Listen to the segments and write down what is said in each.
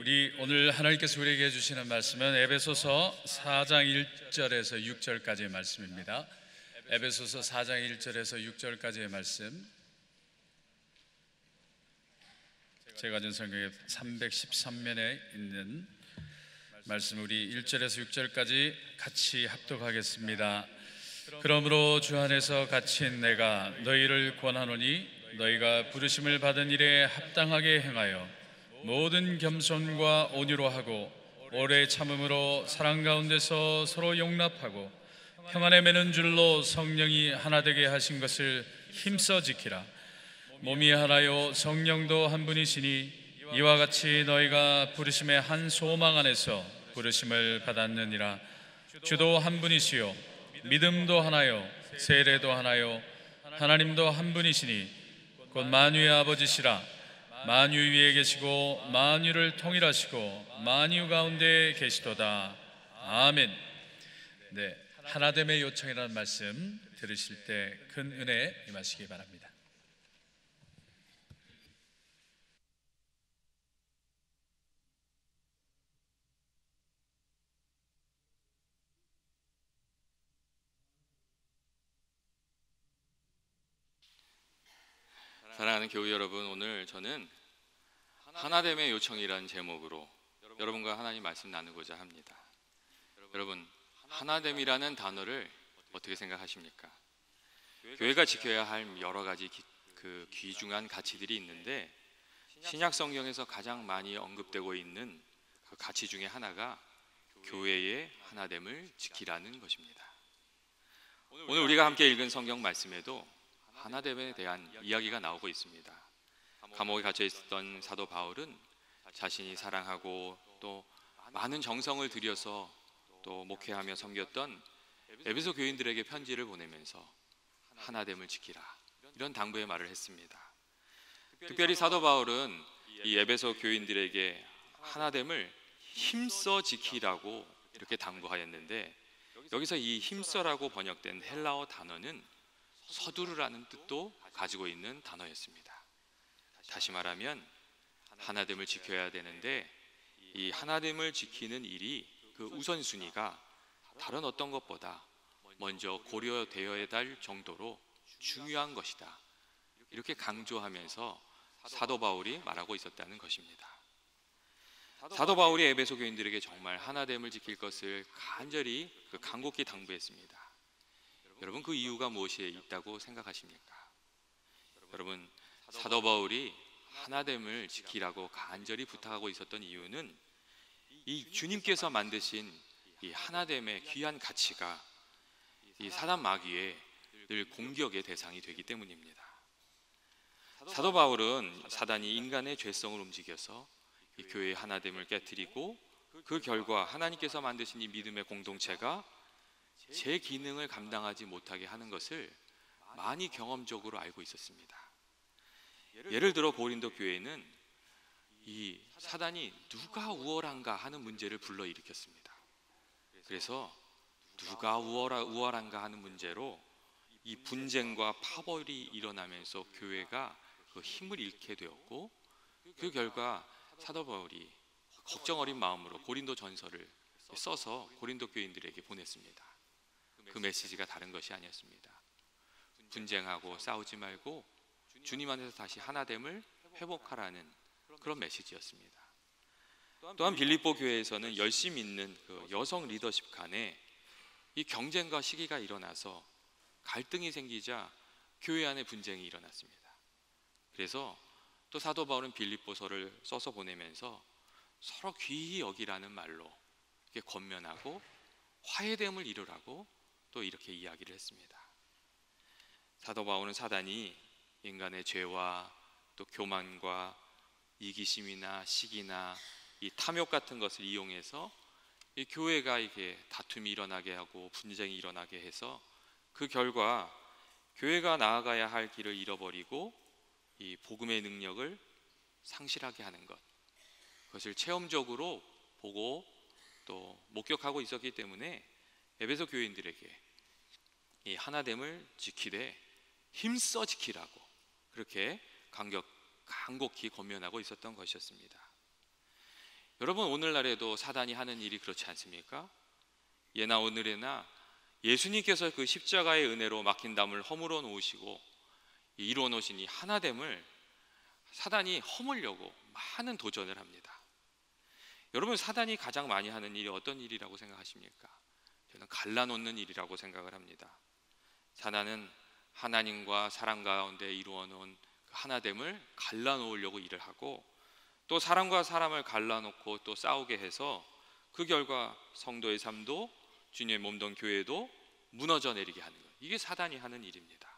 우리 오늘 하나님께서 우리에게 해주시는 말씀은 에베소서 4장 1절에서 6절까지의 말씀입니다. 에베소서 4장 1절에서 6절까지의 말씀, 제가 가진 성경의 313면에 있는 말씀, 우리 1절에서 6절까지 같이 합독하겠습니다. 그러므로 주 안에서 갇힌 내가 너희를 권하노니 너희가 부르심을 받은 일에 합당하게 행하여 모든 겸손과 온유로 하고 오래 참음으로 사랑 가운데서 서로 용납하고 평안에 매는 줄로 성령이 하나 되게 하신 것을 힘써 지키라. 몸이 하나요 성령도 한 분이시니 이와 같이 너희가 부르심의 한 소망 안에서 부르심을 받았느니라. 주도 한 분이시요 믿음도 하나요 세례도 하나요 하나님도 한 분이시니 곧 만유의 아버지시라. 만유 위에 계시고 만유를 통일하시고 만유 가운데 계시도다. 아멘. 네, 하나됨의 요청이라는 말씀 들으실 때 큰 은혜 임하시기 바랍니다. 사랑하는 교우 여러분, 오늘 저는 하나됨의 요청이라는 제목으로 여러분과 하나님 말씀 나누고자 합니다. 여러분, 하나됨이라는 단어를 어떻게 생각하십니까? 교회가 지켜야 할 여러 가지 귀중한 가치들이 있는데, 신약 성경에서 가장 많이 언급되고 있는 그 가치 중에 하나가 교회의 하나됨을 지키라는 것입니다. 오늘 우리가 함께 읽은 성경 말씀에도 하나됨에 대한 이야기가 나오고 있습니다. 감옥에 갇혀 있었던 사도 바울은 자신이 사랑하고 또 많은 정성을 들여서 또 목회하며 섬겼던 에베소 교인들에게 편지를 보내면서 하나됨을 지키라, 이런 당부의 말을 했습니다. 특별히 사도 바울은 이 에베소 교인들에게 하나됨을 힘써 지키라고 이렇게 당부하였는데, 여기서 이 힘써라고 번역된 헬라어 단어는 서두르라는 뜻도 가지고 있는 단어였습니다. 다시 말하면 하나됨을 지켜야 되는데, 이 하나됨을 지키는 일이 그 우선순위가 다른 어떤 것보다 먼저 고려되어야 할 정도로 중요한 것이다, 이렇게 강조하면서 사도 바울이 말하고 있었다는 것입니다. 사도 바울이 에베소 교인들에게 정말 하나됨을 지킬 것을 간절히 간곡히 당부했습니다. 여러분, 그 이유가 무엇에 있다고 생각하십니까? 여러분, 사도 바울이 하나됨을 지키라고 간절히 부탁하고 있었던 이유는 이 주님께서 만드신 이 하나됨의 귀한 가치가 이 사단 마귀의 늘 공격의 대상이 되기 때문입니다. 사도 바울은 사단이 인간의 죄성을 움직여서 이 교회의 하나됨을 깨뜨리고, 그 결과 하나님께서 만드신 이 믿음의 공동체가 제 기능을 감당하지 못하게 하는 것을 많이 경험적으로 알고 있었습니다. 예를 들어 고린도 교회는 이 사단이 누가 우월한가 하는 문제를 불러일으켰습니다. 그래서 누가 우월한가 하는 문제로 이 분쟁과 파벌이 일어나면서 교회가 그 힘을 잃게 되었고, 그 결과 사도 바울이 걱정 어린 마음으로 고린도 전서를 써서 고린도 교인들에게 보냈습니다. 그 메시지가 다른 것이 아니었습니다. 분쟁하고 싸우지 말고 주님 안에서 다시 하나됨을 회복하라는 그런 메시지였습니다. 또한 빌립보 교회에서는 열심히 있는 그 여성 리더십 간에 이 경쟁과 시기가 일어나서 갈등이 생기자 교회 안에 분쟁이 일어났습니다. 그래서 또 사도 바울은 빌립보서를 써서 보내면서 서로 귀히 여기라는 말로 이렇게 권면하고 화해됨을 이루라고 또 이렇게 이야기를 했습니다. 사도 바울은 사단이 인간의 죄와 또 교만과 이기심이나 시기나 이 탐욕 같은 것을 이용해서 이 교회가 이게 다툼이 일어나게 하고 분쟁이 일어나게 해서 그 결과 교회가 나아가야 할 길을 잃어버리고 이 복음의 능력을 상실하게 하는 것, 그것을 체험적으로 보고 또 목격하고 있었기 때문에 에베소 교인들에게 이 하나됨을 지키되 힘써 지키라고 그렇게 간곡히 권면하고 있었던 것이었습니다. 여러분, 오늘날에도 사단이 하는 일이 그렇지 않습니까? 예나 오늘에나 예수님께서 그 십자가의 은혜로 막힌 담을 허물어 놓으시고 이루어 놓으신 이 하나됨을 사단이 허물려고 많은 도전을 합니다. 여러분, 사단이 가장 많이 하는 일이 어떤 일이라고 생각하십니까? 저는 갈라놓는 일이라고 생각을 합니다. 사단은 하나님과 사람 가운데 이루어 놓은 그 하나됨을 갈라놓으려고 일을 하고, 또 사람과 사람을 갈라놓고 또 싸우게 해서 그 결과 성도의 삶도 주님의 몸된 교회도 무너져 내리게 하는 것, 이게 사단이 하는 일입니다.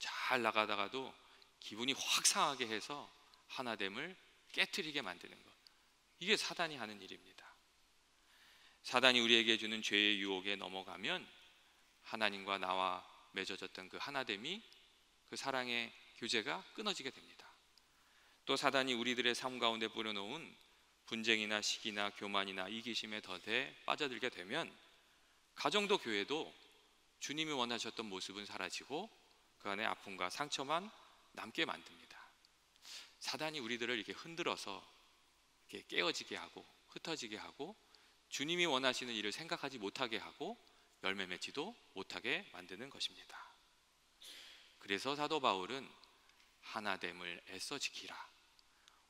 잘 나가다가도 기분이 확 상하게 해서 하나됨을 깨트리게 만드는 것, 이게 사단이 하는 일입니다. 사단이 우리에게 주는 죄의 유혹에 넘어가면 하나님과 나와 맺어졌던 그 하나됨이, 그 사랑의 교제가 끊어지게 됩니다. 또 사단이 우리들의 삶 가운데 뿌려놓은 분쟁이나 시기나 교만이나 이기심에 더대 빠져들게 되면 가정도 교회도 주님이 원하셨던 모습은 사라지고 그 안에 아픔과 상처만 남게 만듭니다. 사단이 우리들을 이렇게 흔들어서 이렇게 깨어지게 하고 흩어지게 하고 주님이 원하시는 일을 생각하지 못하게 하고 열매 맺지도 못하게 만드는 것입니다. 그래서 사도 바울은 하나됨을 애써 지키라.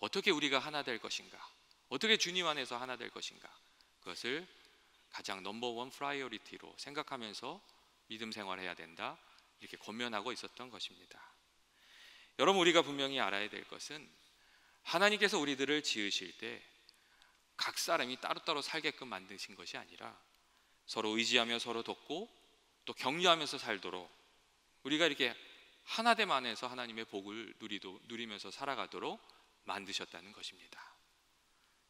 어떻게 우리가 하나 될 것인가, 어떻게 주님 안에서 하나 될 것인가, 그것을 가장 넘버원 프라이어리티로 생각하면서 믿음 생활해야 된다, 이렇게 권면하고 있었던 것입니다. 여러분, 우리가 분명히 알아야 될 것은 하나님께서 우리들을 지으실 때 각 사람이 따로따로 살게끔 만드신 것이 아니라 서로 의지하며 서로 돕고 또 격려하면서 살도록, 우리가 이렇게 하나됨 안에서 하나님의 복을 누리면서 살아가도록 만드셨다는 것입니다.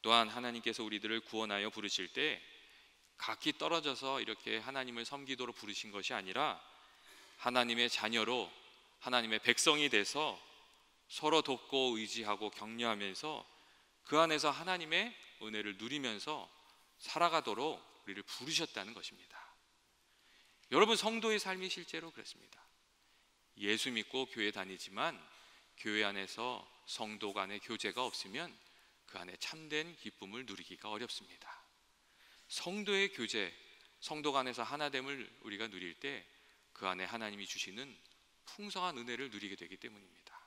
또한 하나님께서 우리들을 구원하여 부르실 때 각기 떨어져서 이렇게 하나님을 섬기도록 부르신 것이 아니라 하나님의 자녀로, 하나님의 백성이 돼서 서로 돕고 의지하고 격려하면서 그 안에서 하나님의 은혜를 누리면서 살아가도록 우리를 부르셨다는 것입니다. 여러분, 성도의 삶이 실제로 그렇습니다. 예수 믿고 교회 다니지만 교회 안에서 성도 간의 교제가 없으면 그 안에 참된 기쁨을 누리기가 어렵습니다. 성도의 교제, 성도 간에서 하나됨을 우리가 누릴 때 그 안에 하나님이 주시는 풍성한 은혜를 누리게 되기 때문입니다.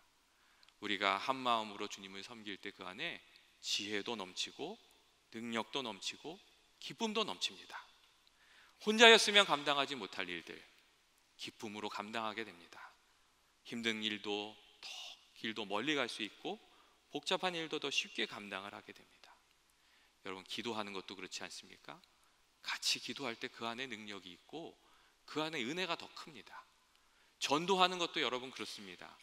우리가 한 마음으로 주님을 섬길 때 그 안에 지혜도 넘치고 능력도 넘치고 기쁨도 넘칩니다. 혼자였으면 감당하지 못할 일들 기쁨으로 감당하게 됩니다. 힘든 일도 더 길도 멀리 갈 수 있고 복잡한 일도 더 쉽게 감당을 하게 됩니다. 여러분, 기도하는 것도 그렇지 않습니까? 같이 기도할 때 그 안에 능력이 있고 그 안에 은혜가 더 큽니다. 전도하는 것도 여러분 그렇습니다.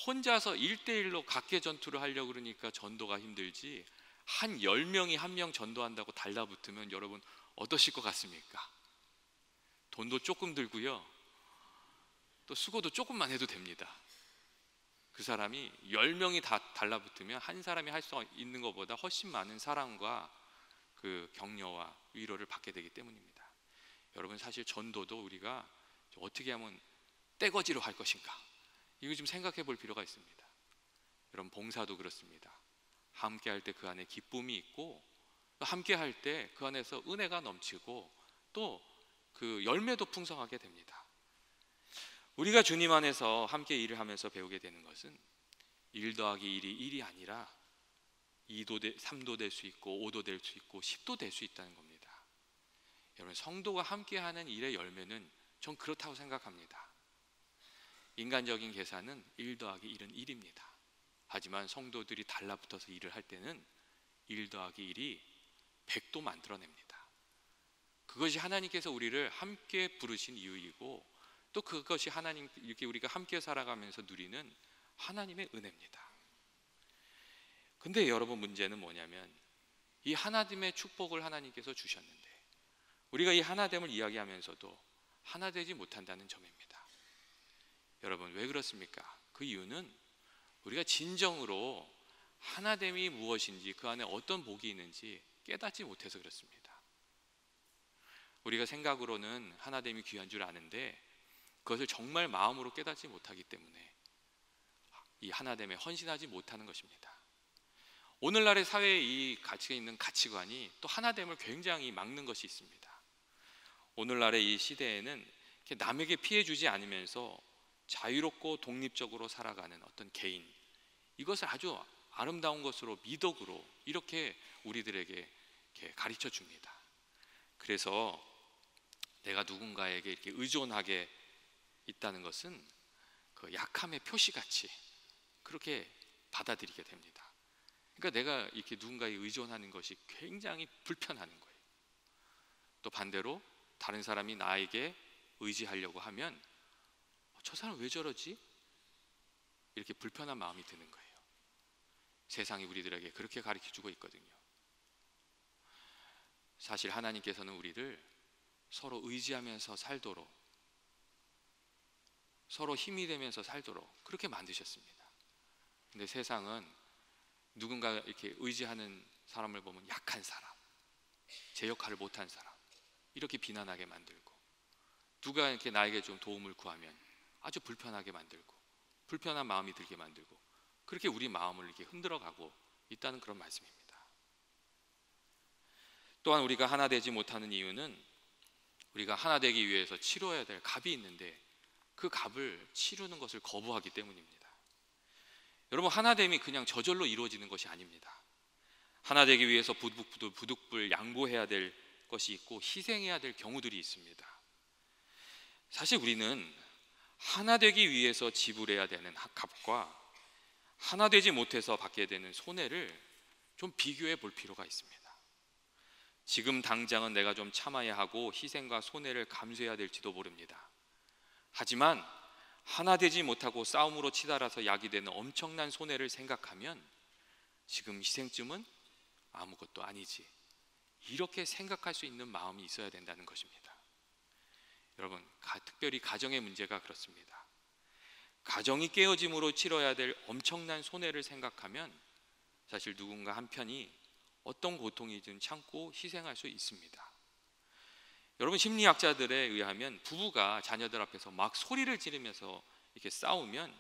혼자서 1대1로 각계 전투를 하려고 그러니까 전도가 힘들지, 한 10명이 한 명 전도한다고 달라붙으면 여러분 어떠실 것 같습니까? 돈도 조금 들고요, 또 수고도 조금만 해도 됩니다. 그 사람이 10명이 다 달라붙으면 한 사람이 할 수 있는 것보다 훨씬 많은 사랑과 그 격려와 위로를 받게 되기 때문입니다. 여러분, 사실 전도도 우리가 어떻게 하면 떼거지로 할 것인가, 이거 좀 생각해 볼 필요가 있습니다. 여러분, 봉사도 그렇습니다. 함께 할 때 그 안에 기쁨이 있고 함께 할 때 그 안에서 은혜가 넘치고 또 그 열매도 풍성하게 됩니다. 우리가 주님 안에서 함께 일을 하면서 배우게 되는 것은 1 더하기 1이 1이 아니라 2도 3도 될 수 있고 5도 될 수 있고 10도 될 수 있다는 겁니다. 여러분, 성도가 함께하는 일의 열매는 전 그렇다고 생각합니다. 인간적인 계산은 1 더하기 1은 1입니다. 하지만 성도들이 달라붙어서 일을 할 때는 1 더하기 1이 100도 만들어냅니다. 그것이 하나님께서 우리를 함께 부르신 이유이고 또 그것이 하나님, 이렇게 우리가 함께 살아가면서 누리는 하나님의 은혜입니다. 근데 여러분, 문제는 뭐냐면 이 하나됨의 축복을 하나님께서 주셨는데 우리가 이 하나됨을 이야기하면서도 하나 되지 못한다는 점입니다. 여러분, 왜 그렇습니까? 그 이유는 우리가 진정으로 하나됨이 무엇인지, 그 안에 어떤 복이 있는지 깨닫지 못해서 그렇습니다. 우리가 생각으로는 하나됨이 귀한 줄 아는데 그것을 정말 마음으로 깨닫지 못하기 때문에 이 하나됨에 헌신하지 못하는 것입니다. 오늘날의 사회에 이 가치가 있는 가치관이 또 하나됨을 굉장히 막는 것이 있습니다. 오늘날의 이 시대에는 이렇게 남에게 피해 주지 않으면서 자유롭고 독립적으로 살아가는 어떤 개인, 이것을 아주 아름다운 것으로, 미덕으로 이렇게 우리들에게 이렇게 가르쳐 줍니다. 그래서 내가 누군가에게 이렇게 의존하게 있다는 것은 그 약함의 표시같이 그렇게 받아들이게 됩니다. 그러니까 내가 이렇게 누군가에 의존하는 것이 굉장히 불편하는 거예요. 또 반대로 다른 사람이 나에게 의지하려고 하면 저 사람 왜 저러지? 이렇게 불편한 마음이 드는 거예요. 세상이 우리들에게 그렇게 가르쳐주고 있거든요. 사실 하나님께서는 우리를 서로 의지하면서 살도록, 서로 힘이 되면서 살도록 그렇게 만드셨습니다. 근데 세상은 누군가 이렇게 의지하는 사람을 보면 약한 사람, 제 역할을 못한 사람, 이렇게 비난하게 만들고, 누가 이렇게 나에게 좀 도움을 구하면 아주 불편하게 만들고, 불편한 마음이 들게 만들고, 그렇게 우리 마음을 이렇게 흔들어가고 있다는 그런 말씀입니다. 또한 우리가 하나 되지 못하는 이유는 우리가 하나 되기 위해서 치러야 될 값이 있는데 그 값을 치르는 것을 거부하기 때문입니다. 여러분, 하나됨이 그냥 저절로 이루어지는 것이 아닙니다. 하나 되기 위해서 부득불 양보해야 될 것이 있고 희생해야 될 경우들이 있습니다. 사실 우리는 하나 되기 위해서 지불해야 되는 값과 하나 되지 못해서 받게 되는 손해를 좀 비교해 볼 필요가 있습니다. 지금 당장은 내가 좀 참아야 하고 희생과 손해를 감수해야 될지도 모릅니다. 하지만 하나 되지 못하고 싸움으로 치달아서 약이 되는 엄청난 손해를 생각하면 지금 희생쯤은 아무것도 아니지, 이렇게 생각할 수 있는 마음이 있어야 된다는 것입니다. 여러분, 특별히 가정의 문제가 그렇습니다. 가정이 깨어짐으로 치러야 될 엄청난 손해를 생각하면 사실 누군가 한 편이 어떤 고통이든 참고 희생할 수 있습니다. 여러분, 심리학자들에 의하면 부부가 자녀들 앞에서 막 소리를 지르면서 이렇게 싸우면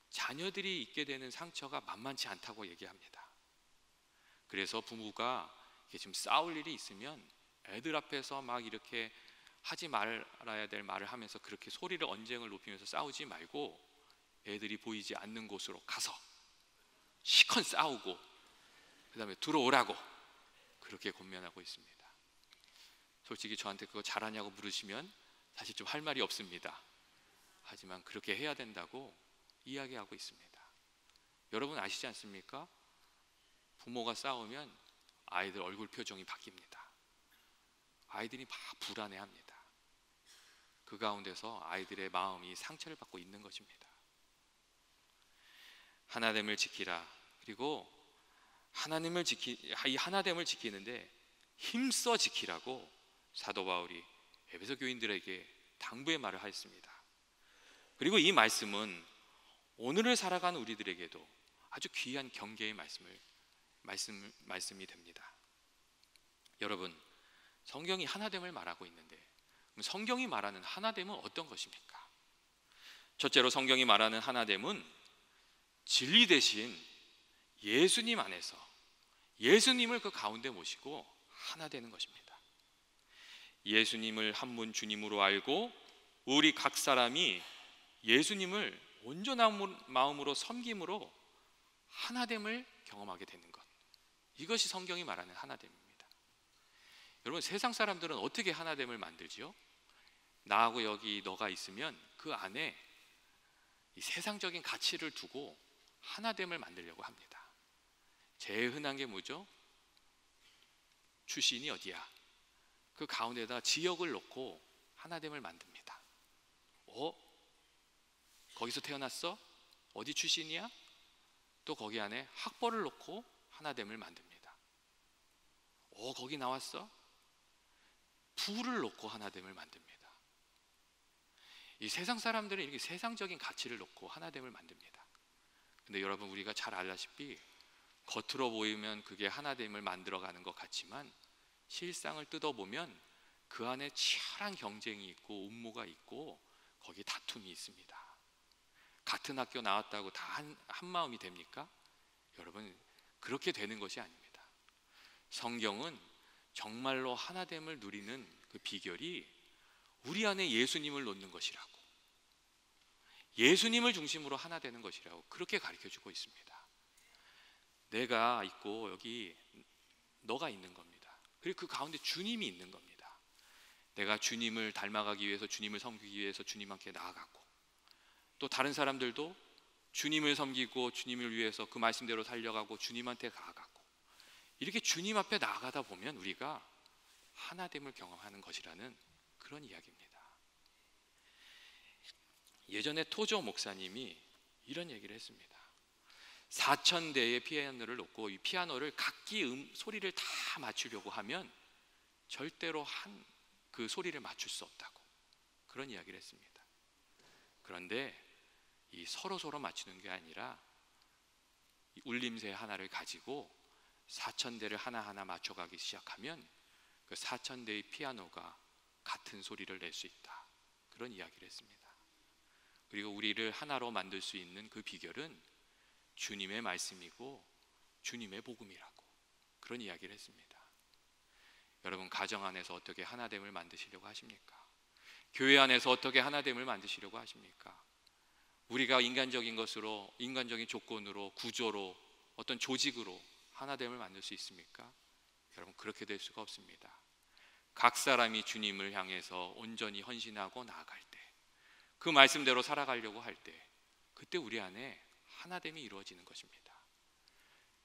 자녀들이 입게 되는 상처가 만만치 않다고 얘기합니다. 그래서 부부가 이렇게 지금 싸울 일이 있으면 애들 앞에서 막 이렇게 하지 말아야 될 말을 하면서 그렇게 소리를 언쟁을 높이면서 싸우지 말고 애들이 보이지 않는 곳으로 가서 시컨 싸우고 그 다음에 들어오라고 그렇게 권면하고 있습니다. 솔직히 저한테 그거 잘하냐고 물으시면 사실 좀 할 말이 없습니다. 하지만 그렇게 해야 된다고 이야기하고 있습니다. 여러분 아시지 않습니까? 부모가 싸우면 아이들 얼굴 표정이 바뀝니다. 아이들이 막 불안해합니다. 그 가운데서 아이들의 마음이 상처를 받고 있는 것입니다. 하나됨을 지키라. 그리고 이 하나됨을 지키는데 힘써 지키라고 사도 바울이 에베소 교인들에게 당부의 말을 하였습니다. 그리고 이 말씀은 오늘을 살아가는 우리들에게도 아주 귀한 경계의 말씀이 됩니다. 여러분, 성경이 하나됨을 말하고 있는데 성경이 말하는 하나됨은 어떤 것입니까? 첫째로 성경이 말하는 하나됨은 진리 대신 예수님 안에서 예수님을 그 가운데 모시고 하나 되는 것입니다. 예수님을 한 분 주님으로 알고 우리 각 사람이 예수님을 온전한 마음으로 섬김으로 하나됨을 경험하게 되는 것, 이것이 성경이 말하는 하나됨입니다. 여러분, 세상 사람들은 어떻게 하나됨을 만들지요? 나하고 여기 너가 있으면 그 안에 이 세상적인 가치를 두고 하나됨을 만들려고 합니다. 제일 흔한 게 뭐죠? 출신이 어디야? 그 가운데다 지역을 놓고 하나됨을 만듭니다. 거기서 태어났어? 어디 출신이야? 또 거기 안에 학벌을 놓고 하나됨을 만듭니다. 거기 나왔어? 부를 놓고 하나됨을 만듭니다. 이 세상 사람들은 이렇게 세상적인 가치를 놓고 하나됨을 만듭니다. 근데 여러분, 우리가 잘 알다시피 겉으로 보이면 그게 하나됨을 만들어가는 것 같지만 실상을 뜯어보면 그 안에 치열한 경쟁이 있고 음모가 있고 거기에 다툼이 있습니다. 같은 학교 나왔다고 다 한 마음이 됩니까? 여러분, 그렇게 되는 것이 아닙니다. 성경은 정말로 하나됨을 누리는 그 비결이 우리 안에 예수님을 놓는 것이라고, 예수님을 중심으로 하나 되는 것이라고 그렇게 가르쳐주고 있습니다. 내가 있고 여기 너가 있는 겁니다. 그리고 그 가운데 주님이 있는 겁니다. 내가 주님을 닮아가기 위해서, 주님을 섬기기 위해서 주님 함께 나아가고, 또 다른 사람들도 주님을 섬기고 주님을 위해서 그 말씀대로 살려가고 주님한테 나아가고, 이렇게 주님 앞에 나아가다 보면 우리가 하나됨을 경험하는 것이라는 그런 이야기입니다. 예전에 토조 목사님이 이런 얘기를 했습니다. 4,000대의 피아노를 놓고 이 피아노를 각기 소리를 다 맞추려고 하면 절대로 그 소리를 맞출 수 없다고, 그런 이야기를 했습니다. 그런데 이 서로 맞추는 게 아니라 이 울림새 하나를 가지고 4,000대를 하나하나 맞춰가기 시작하면 그 4,000대의 피아노가 같은 소리를 낼 수 있다, 그런 이야기를 했습니다. 그리고 우리를 하나로 만들 수 있는 그 비결은 주님의 말씀이고 주님의 복음이라고, 그런 이야기를 했습니다. 여러분, 가정 안에서 어떻게 하나됨을 만드시려고 하십니까? 교회 안에서 어떻게 하나됨을 만드시려고 하십니까? 우리가 인간적인 것으로, 인간적인 조건으로, 구조로, 어떤 조직으로 하나됨을 만들 수 있습니까? 여러분, 그렇게 될 수가 없습니다. 각 사람이 주님을 향해서 온전히 헌신하고 나아갈 때, 그 말씀대로 살아가려고 할 때, 그때 우리 안에 하나됨이 이루어지는 것입니다.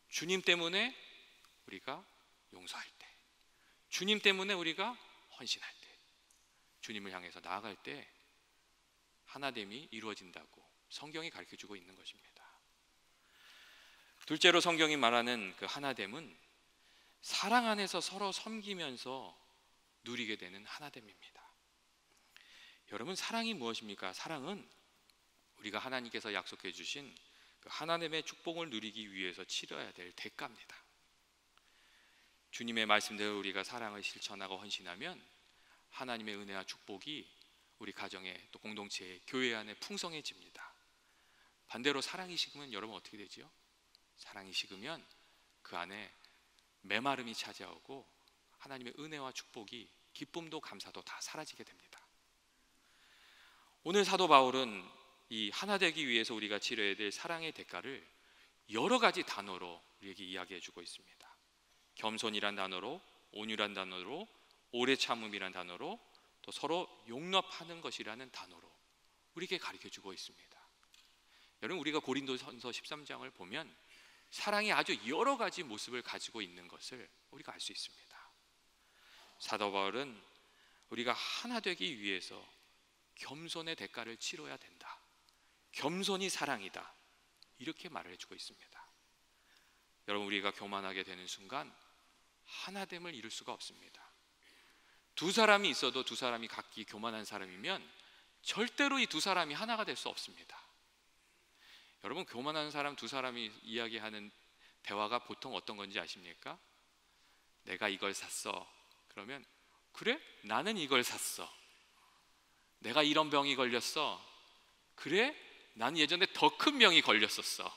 주님 때문에 우리가 용서할 때, 주님 때문에 우리가 헌신할 때, 주님을 향해서 나아갈 때 하나됨이 이루어진다고 성경이 가르쳐주고 있는 것입니다. 둘째로 성경이 말하는 그 하나됨은 사랑 안에서 서로 섬기면서 누리게 되는 하나됨입니다. 여러분, 사랑이 무엇입니까? 사랑은 우리가 하나님께서 약속해 주신 그 하나님의 축복을 누리기 위해서 치러야 될 대가입니다. 주님의 말씀대로 우리가 사랑을 실천하고 헌신하면 하나님의 은혜와 축복이 우리 가정에, 또 공동체에, 교회 안에 풍성해집니다. 반대로 사랑이 식으면 여러분 어떻게 되지요? 사랑이 식으면 그 안에 메마름이 찾아오고 하나님의 은혜와 축복이, 기쁨도 감사도 다 사라지게 됩니다. 오늘 사도 바울은 이 하나 되기 위해서 우리가 치러야 될 사랑의 대가를 여러 가지 단어로 우리에게 이야기해 주고 있습니다. 겸손이란 단어로, 온유란 단어로, 오래 참음이란 단어로, 또 서로 용납하는 것이라는 단어로 우리에게 가르쳐 주고 있습니다. 여러분, 우리가 고린도전서 13장을 보면 사랑이 아주 여러 가지 모습을 가지고 있는 것을 우리가 알 수 있습니다. 사도 바울은 우리가 하나 되기 위해서 겸손의 대가를 치러야 된다, 겸손이 사랑이다, 이렇게 말을 해주고 있습니다. 여러분, 우리가 교만하게 되는 순간 하나됨을 이룰 수가 없습니다. 두 사람이 있어도 두 사람이 각기 교만한 사람이면 절대로 이 두 사람이 하나가 될 수 없습니다. 여러분, 교만한 사람 두 사람이 이야기하는 대화가 보통 어떤 건지 아십니까? 내가 이걸 샀어. 그러면 그래? 나는 이걸 샀어. 내가 이런 병이 걸렸어. 그래? 난 예전에 더 큰 병이 걸렸었어.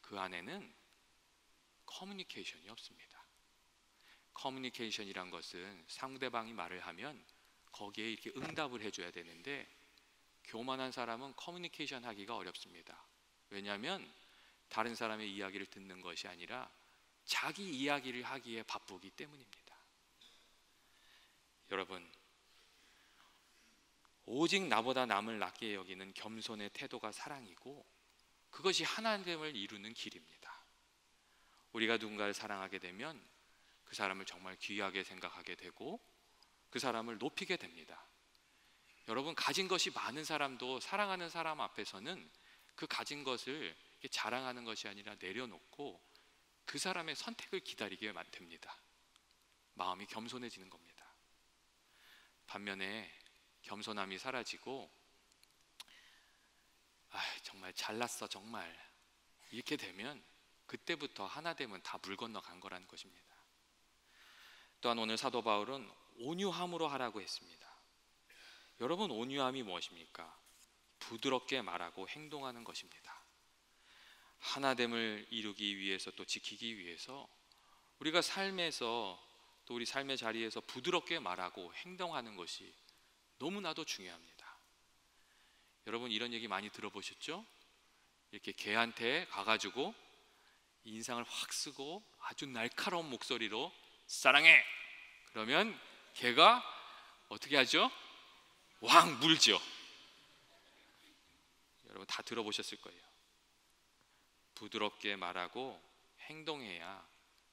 그 안에는 커뮤니케이션이 없습니다. 커뮤니케이션이란 것은 상대방이 말을 하면 거기에 이렇게 응답을 해줘야 되는데, 교만한 사람은 커뮤니케이션 하기가 어렵습니다. 왜냐하면 다른 사람의 이야기를 듣는 것이 아니라 자기 이야기를 하기에 바쁘기 때문입니다. 여러분, 오직 나보다 남을 낮게 여기는 겸손의 태도가 사랑이고, 그것이 하나됨을 이루는 길입니다. 우리가 누군가를 사랑하게 되면 그 사람을 정말 귀하게 생각하게 되고 그 사람을 높이게 됩니다. 여러분, 가진 것이 많은 사람도 사랑하는 사람 앞에서는 그 가진 것을 자랑하는 것이 아니라 내려놓고 그 사람의 선택을 기다리게 됩니다. 마음이 겸손해지는 겁니다. 반면에 겸손함이 사라지고 정말 잘났어 정말, 이렇게 되면 그때부터 하나됨은 다 물 건너간 거라는 것입니다. 또한 오늘 사도 바울은 온유함으로 하라고 했습니다. 여러분, 온유함이 무엇입니까? 부드럽게 말하고 행동하는 것입니다. 하나됨을 이루기 위해서, 또 지키기 위해서 우리가 삶에서, 또 우리 삶의 자리에서 부드럽게 말하고 행동하는 것이 너무나도 중요합니다. 여러분, 이런 얘기 많이 들어보셨죠? 이렇게 개한테 가가지고 인상을 확 쓰고 아주 날카로운 목소리로 사랑해! 그러면 개가 어떻게 하죠? 왕 물죠. 여러분 다 들어보셨을 거예요. 부드럽게 말하고 행동해야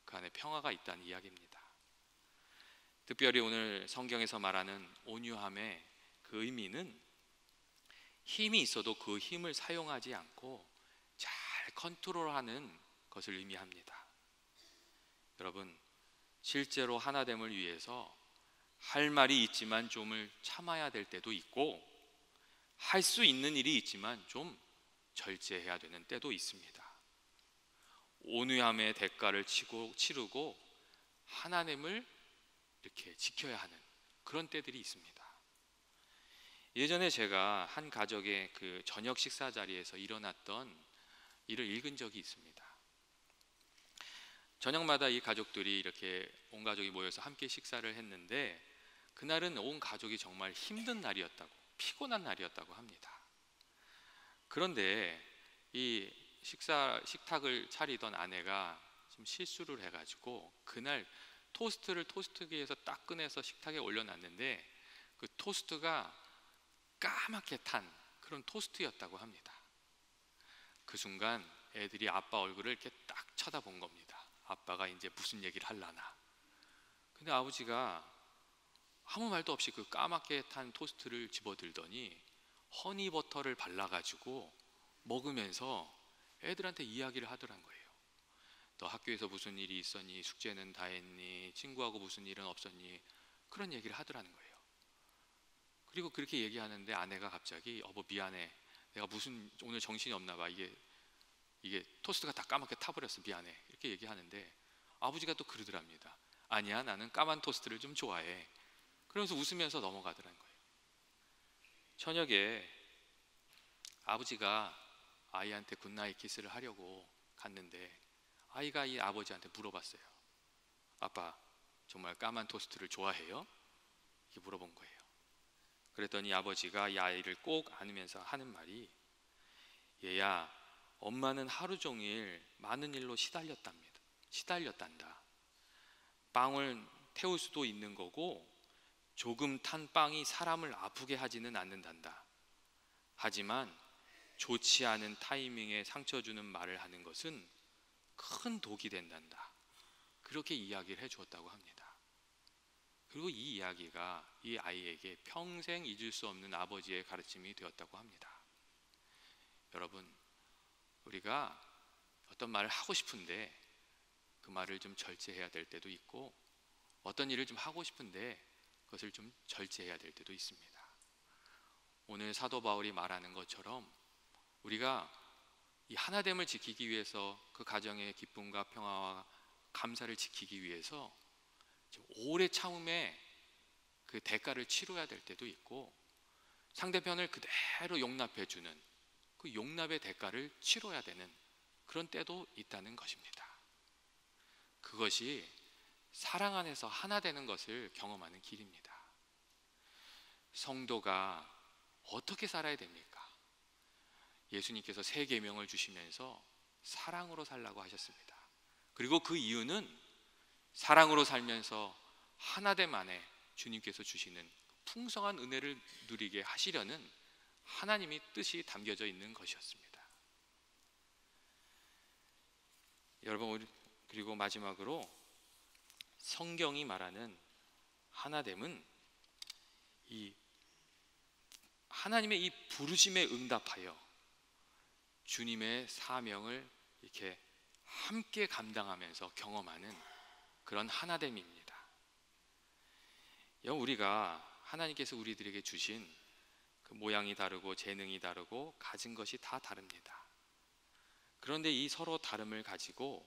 그 안에 평화가 있다는 이야기입니다. 특별히 오늘 성경에서 말하는 온유함의 그 의미는 힘이 있어도 그 힘을 사용하지 않고 잘 컨트롤하는 것을 의미합니다. 여러분, 실제로 하나됨을 위해서 할 말이 있지만 좀을 참아야 될 때도 있고, 할 수 있는 일이 있지만 좀 절제해야 되는 때도 있습니다. 온유함의 대가를 치르고 하나됨을 이렇게 지켜야 하는 그런 때들이 있습니다. 예전에 제가 한 가족의 그 저녁 식사 자리에서 일어났던 일을 읽은 적이 있습니다. 저녁마다 이 가족들이 이렇게 온 가족이 모여서 함께 식사를 했는데, 그날은 온 가족이 정말 힘든 날이었다고, 피곤한 날이었다고 합니다. 그런데 이 식탁을 차리던 아내가 좀 실수를 해가지고 그날 토스트를 토스트기에서 딱 꺼내서 식탁에 올려놨는데, 그 토스트가 까맣게 탄 그런 토스트였다고 합니다. 그 순간 애들이 아빠 얼굴을 이렇게 딱 쳐다본 겁니다. 아빠가 이제 무슨 얘기를 하려나. 근데 아버지가 아무 말도 없이 그 까맣게 탄 토스트를 집어들더니 허니버터를 발라가지고 먹으면서 애들한테 이야기를 하더란 거예요. 너 학교에서 무슨 일이 있었니? 숙제는 다 했니? 친구하고 무슨 일은 없었니? 그런 얘기를 하더라는 거예요. 그리고 그렇게 얘기하는데 아내가 갑자기 여보 미안해, 내가 무슨 오늘 정신이 없나 봐, 이게 토스트가 다 까맣게 타버렸어, 미안해, 이렇게 얘기하는데 아버지가 또 그러더랍니다. 아니야, 나는 까만 토스트를 좀 좋아해. 그러면서 웃으면서 넘어가더라는 거예요. 저녁에 아버지가 아이한테 굿나잇 키스를 하려고 갔는데 아이가 이 아버지한테 물어봤어요. 아빠, 정말 까만 토스트를 좋아해요? 이렇게 물어본 거예요. 그랬더니 아버지가 이 아이를 꼭 안으면서 하는 말이, 얘야, 엄마는 하루 종일 많은 일로 시달렸단다. 빵을 태울 수도 있는 거고 조금 탄 빵이 사람을 아프게 하지는 않는단다. 하지만 좋지 않은 타이밍에 상처 주는 말을 하는 것은 큰 독이 된단다. 그렇게 이야기를 해주었다고 합니다. 그리고 이 이야기가 이 아이에게 평생 잊을 수 없는 아버지의 가르침이 되었다고 합니다. 여러분, 우리가 어떤 말을 하고 싶은데 그 말을 좀 절제해야 될 때도 있고, 어떤 일을 좀 하고 싶은데 그것을 좀 절제해야 될 때도 있습니다. 오늘 사도 바울이 말하는 것처럼 우리가 이 하나됨을 지키기 위해서, 그 가정의 기쁨과 평화와 감사를 지키기 위해서 오래 참음에 그 대가를 치러야 될 때도 있고, 상대편을 그대로 용납해주는 그 용납의 대가를 치러야 되는 그런 때도 있다는 것입니다. 그것이 사랑 안에서 하나 되는 것을 경험하는 길입니다. 성도가 어떻게 살아야 됩니까? 예수님께서 세 계명을 주시면서 사랑으로 살라고 하셨습니다. 그리고 그 이유는 사랑으로 살면서 하나됨 안에 주님께서 주시는 풍성한 은혜를 누리게 하시려는 하나님의 뜻이 담겨져 있는 것이었습니다. 여러분, 그리고 마지막으로 성경이 말하는 하나됨은 이 하나님의 이 부르심에 응답하여 주님의 사명을 이렇게 함께 감당하면서 경험하는 그런 하나됨입니다. 우리가 하나님께서 우리들에게 주신 그 모양이 다르고 재능이 다르고 가진 것이 다 다릅니다. 그런데 이 서로 다름을 가지고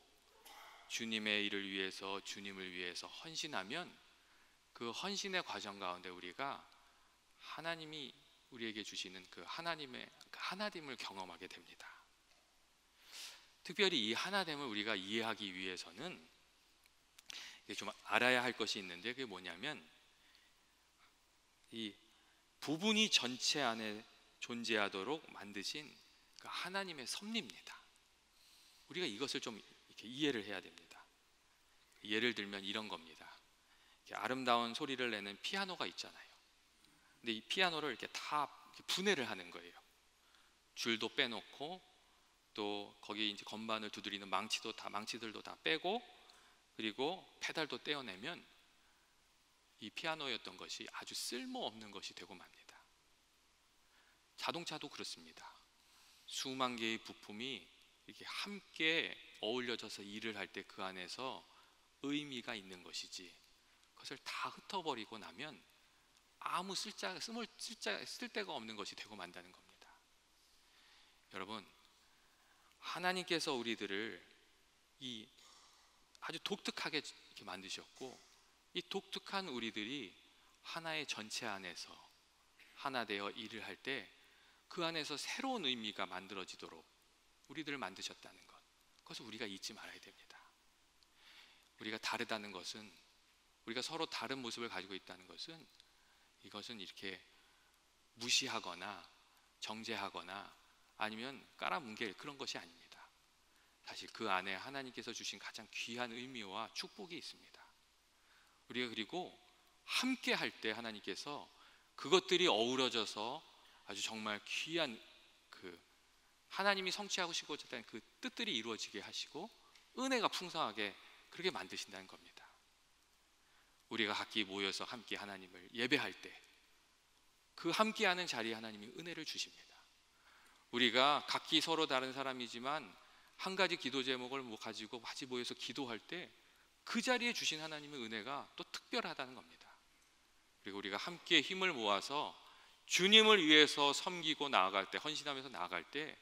주님의 일을 위해서, 주님을 위해서 헌신하면 그 헌신의 과정 가운데 우리가 하나님이 우리에게 주시는 그 하나님의 그 하나됨을 경험하게 됩니다. 특별히 이 하나됨을 우리가 이해하기 위해서는 좀 알아야 할 것이 있는데, 그게 뭐냐면 이 부분이 전체 안에 존재하도록 만드신 그 하나님의 섭리입니다. 우리가 이것을 좀 이렇게 이해를 해야 됩니다. 예를 들면 이런 겁니다. 이렇게 아름다운 소리를 내는 피아노가 있잖아요. 근데 이 피아노를 이렇게 다 분해를 하는 거예요. 줄도 빼놓고, 또 거기 이제 건반을 두드리는 망치들도 다 빼고, 그리고 페달도 떼어내면 이 피아노였던 것이 아주 쓸모없는 것이 되고 맙니다. 자동차도 그렇습니다. 수만 개의 부품이 이렇게 함께 어울려져서 일을 할 때 그 안에서 의미가 있는 것이지, 그것을 다 흩어버리고 나면 아무 쓸데가 없는 것이 되고 만다는 겁니다. 여러분, 하나님께서 우리들을 이 아주 독특하게 이렇게 만드셨고, 이 독특한 우리들이 하나의 전체 안에서 하나 되어 일을 할 때 그 안에서 새로운 의미가 만들어지도록 우리들을 만드셨다는 것, 그것을 우리가 잊지 말아야 됩니다. 우리가 다르다는 것은, 우리가 서로 다른 모습을 가지고 있다는 것은, 이것은 이렇게 무시하거나 정죄하거나 아니면 깔아뭉갤 그런 것이 아닙니다. 사실 그 안에 하나님께서 주신 가장 귀한 의미와 축복이 있습니다. 우리가 그리고 함께 할 때 하나님께서 그것들이 어우러져서 아주 정말 귀한 그 하나님이 성취하고 싶고자 하는 그 뜻들이 이루어지게 하시고 은혜가 풍성하게 그렇게 만드신다는 겁니다. 우리가 각기 모여서 함께 하나님을 예배할 때 그 함께하는 자리에 하나님이 은혜를 주십니다. 우리가 각기 서로 다른 사람이지만 한 가지 기도 제목을 가지고 같이 모여서 기도할 때 그 자리에 주신 하나님의 은혜가 또 특별하다는 겁니다. 그리고 우리가 함께 힘을 모아서 주님을 위해서 섬기고 나아갈 때, 헌신하면서 나아갈 때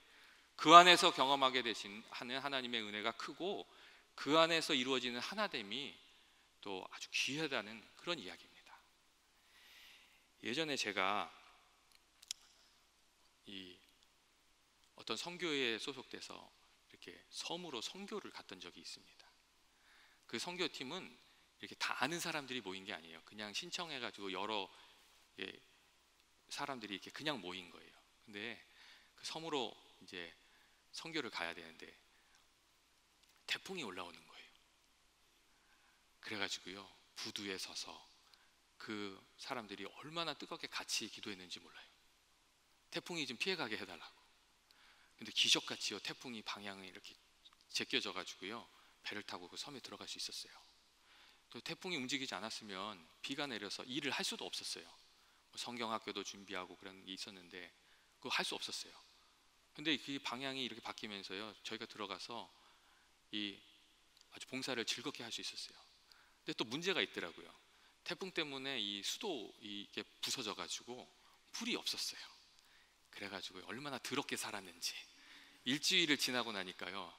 그 안에서 경험하게 되신 하나님의 은혜가 크고, 그 안에서 이루어지는 하나됨이 또 아주 귀하다는 그런 이야기입니다. 예전에 제가 이 어떤 선교회에 소속돼서 이렇게 섬으로 선교를 갔던 적이 있습니다. 그 선교팀은 이렇게 다 아는 사람들이 모인 게 아니에요. 그냥 신청해가지고 여러 사람들이 이렇게 그냥 모인 거예요. 근데 그 섬으로 이제 선교를 가야 되는데 태풍이 올라오는 거예요. 그래가지고요, 부두에 서서 그 사람들이 얼마나 뜨겁게 같이 기도했는지 몰라요. 태풍이 좀 피해가게 해달라고. 근데 기적같이요, 태풍이 방향을 이렇게 제껴져 가지고요, 배를 타고 그 섬에 들어갈 수 있었어요. 또 태풍이 움직이지 않았으면 비가 내려서 일을 할 수도 없었어요. 성경학교도 준비하고 그런 게 있었는데 그거 할 수 없었어요. 근데 그 방향이 이렇게 바뀌면서요, 저희가 들어가서 이 아주 봉사를 즐겁게 할 수 있었어요. 근데 또 문제가 있더라고요. 태풍 때문에 이 수도 이게 부서져 가지고 불이 없었어요. 그래가지고 얼마나 더럽게 살았는지 일주일을 지나고 나니까요,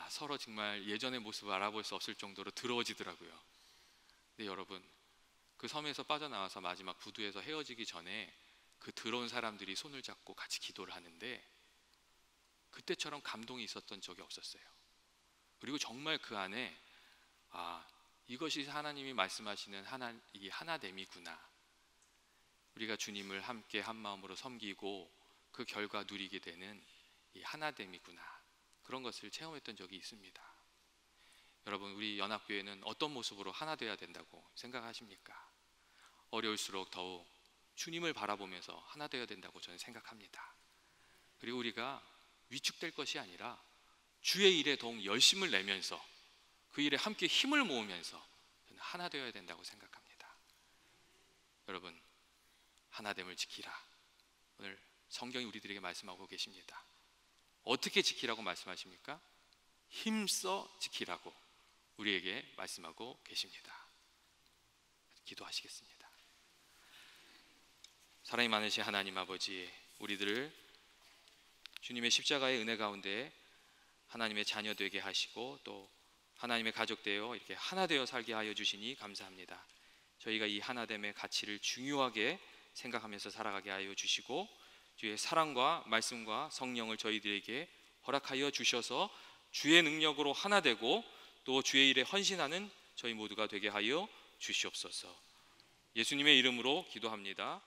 서로 정말 예전의 모습을 알아볼 수 없을 정도로 더러워지더라고요. 근데 여러분, 그 섬에서 빠져나와서 마지막 부두에서 헤어지기 전에 그 더러운 사람들이 손을 잡고 같이 기도를 하는데 그때처럼 감동이 있었던 적이 없었어요. 그리고 정말 그 안에 이것이 하나님이 말씀하시는 이 하나됨이구나, 우리가 주님을 함께 한 마음으로 섬기고 그 결과 누리게 되는 이 하나됨이구나, 그런 것을 체험했던 적이 있습니다. 여러분, 우리 연합교회는 어떤 모습으로 하나 되어야 된다고 생각하십니까? 어려울수록 더욱 주님을 바라보면서 하나 되어야 된다고 저는 생각합니다. 그리고 우리가 위축될 것이 아니라 주의 일에 더욱 열심을 내면서 그 일에 함께 힘을 모으면서 저는 하나 되어야 된다고 생각합니다. 여러분, 하나됨을 지키라, 오늘 성경이 우리들에게 말씀하고 계십니다. 어떻게 지키라고 말씀하십니까? 힘써 지키라고 우리에게 말씀하고 계십니다. 기도하시겠습니다. 사랑이 많으신 하나님 아버지, 우리들을 주님의 십자가의 은혜 가운데 하나님의 자녀 되게 하시고 또 하나님의 가족 되어 이렇게 하나 되어 살게 하여 주시니 감사합니다. 저희가 이 하나됨의 가치를 중요하게 생각하면서 살아가게 하여 주시고, 주의 사랑과 말씀과 성령을 저희들에게 허락하여 주셔서 주의 능력으로 하나 되고 또 주의 일에 헌신하는 저희 모두가 되게 하여 주시옵소서. 예수님의 이름으로 기도합니다.